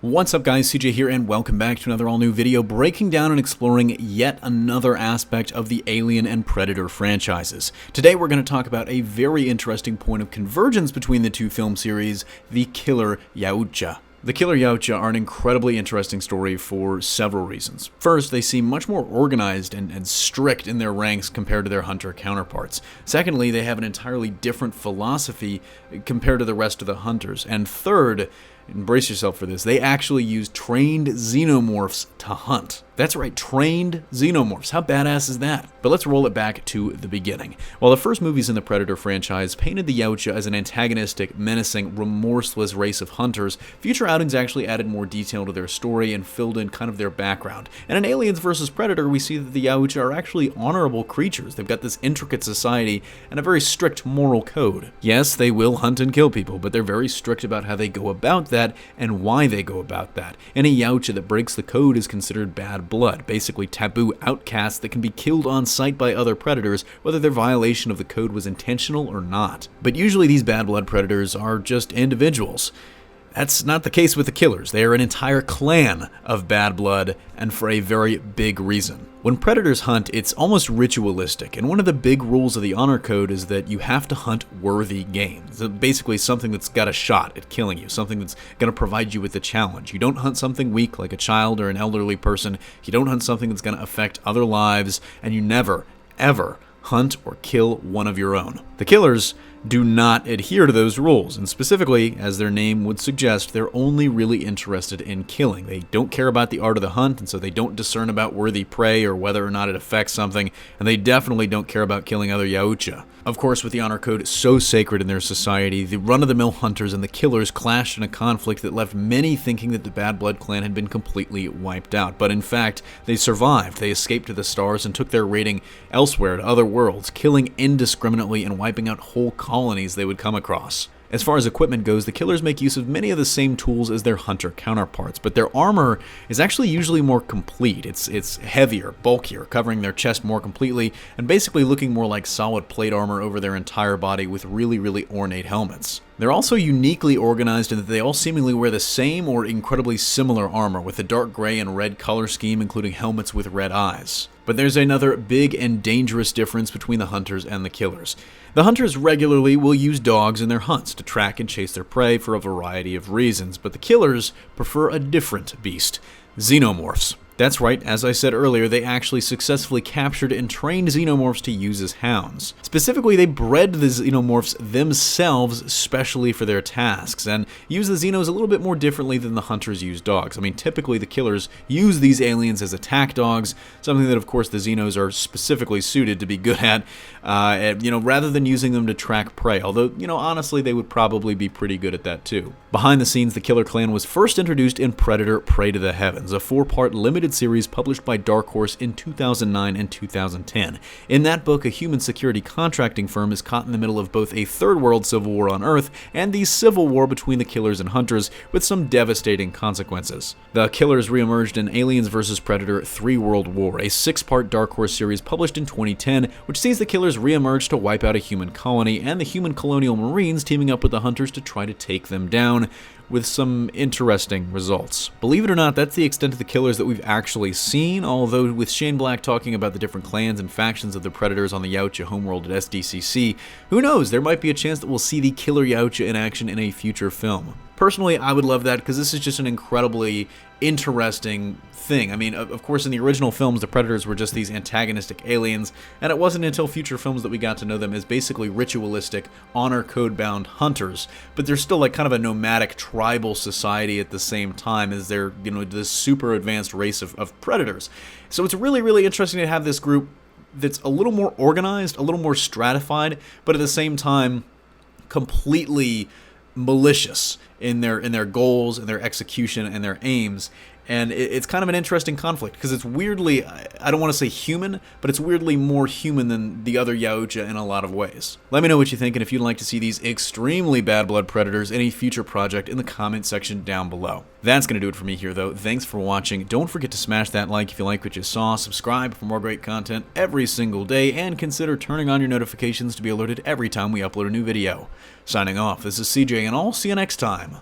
What's up guys, CJ here and welcome back to another all-new video breaking down and exploring yet another aspect of the Alien and Predator franchises. Today we're going to talk about a very interesting point of convergence between the two film series, the Killer Yautja. The Killer Yautja are an incredibly interesting story for several reasons. First, they seem much more organized and strict in their ranks compared to their hunter counterparts. Secondly, they have an entirely different philosophy compared to the rest of the hunters. And third, embrace yourself for this, they actually use trained xenomorphs to hunt. That's right, trained xenomorphs. How badass is that? But let's roll it back to the beginning. While the first movies in the Predator franchise painted the Yautja as an antagonistic, menacing, remorseless race of hunters, future outings actually added more detail to their story and filled in kind of their background. And in Aliens vs. Predator, we see that the Yautja are actually honorable creatures. They've got this intricate society and a very strict moral code. Yes, they will hunt and kill people, but they're very strict about how they go about that and why they go about that. Any Yautja that breaks the code is considered bad blood, basically taboo outcasts that can be killed on sight by other predators, whether their violation of the code was intentional or not. But usually these bad blood predators are just individuals. That's not the case with the killers. They are an entire clan of bad blood, and for a very big reason. When predators hunt, it's almost ritualistic, and one of the big rules of the honor code is that you have to hunt worthy game. So basically something that's got a shot at killing you, something that's going to provide you with a challenge. You don't hunt something weak like a child or an elderly person. You don't hunt something that's going to affect other lives, and you never, ever hunt or kill one of your own. The killers do not adhere to those rules, and specifically, as their name would suggest, they're only really interested in killing. They don't care about the art of the hunt, and so they don't discern about worthy prey or whether or not it affects something, and they definitely don't care about killing other Yautja. Of course, with the honor code so sacred in their society, the run-of-the-mill hunters and the killers clashed in a conflict that left many thinking that the Bad Blood clan had been completely wiped out. But in fact, they survived. They escaped to the stars and took their raiding elsewhere to other worlds, killing indiscriminately and wiping out whole colonies they would come across. As far as equipment goes, the killers make use of many of the same tools as their hunter counterparts, but their armor is actually usually more complete. It's heavier, bulkier, covering their chest more completely, and basically looking more like solid plate armor over their entire body with really ornate helmets. They're also uniquely organized in that they all seemingly wear the same or incredibly similar armor, with a dark gray and red color scheme, including helmets with red eyes. But there's another big and dangerous difference between the hunters and the killers. The hunters regularly will use dogs in their hunts to track and chase their prey for a variety of reasons, but the killers prefer a different beast: xenomorphs. That's right, as I said earlier, they actually successfully captured and trained xenomorphs to use as hounds. Specifically, they bred the xenomorphs themselves specially for their tasks, and use the xenos a little bit more differently than the hunters use dogs. I mean, typically the killers use these aliens as attack dogs, something that of course the xenos are specifically suited to be good at, rather than using them to track prey, although, honestly, they would probably be pretty good at that too. Behind the scenes, the Killer Clan was first introduced in Predator: Prey to the Heavens, a 4-part limited series published by Dark Horse in 2009 and 2010. In that book, a human security contracting firm is caught in the middle of both a third world civil war on Earth and the civil war between the killers and hunters, with some devastating consequences. The killers reemerged in Aliens vs. Predator: 3 World War, a 6-part Dark Horse series published in 2010, which sees the killers reemerge to wipe out a human colony and the human colonial marines teaming up with the hunters to try to take them down, with some interesting results. Believe it or not, that's the extent of the killers that we've actually seen, although with Shane Black talking about the different clans and factions of the Predators on the Yautja homeworld at SDCC, who knows, there might be a chance that we'll see the Killer Yautja in action in a future film. Personally, I would love that, because this is just an incredibly interesting thing. I mean, of course, in the original films, the Predators were just these antagonistic aliens, and it wasn't until future films that we got to know them as basically ritualistic, honor code-bound hunters. But they're still like kind of a nomadic tribal society at the same time as they're, this super advanced race of predators. So it's really interesting to have this group that's a little more organized, a little more stratified, but at the same time completely malicious in their goals and their execution and their aims. And it's kind of an interesting conflict, because it's weirdly, I don't want to say human, but it's weirdly more human than the other Yautja in a lot of ways. Let me know what you think, and if you'd like to see these extremely bad blood predators in a future project in the comment section down below. That's going to do it for me here, though. Thanks for watching. Don't forget to smash that like if you like what you saw, subscribe for more great content every single day, and consider turning on your notifications to be alerted every time we upload a new video. Signing off, this is CJ, and I'll see you next time.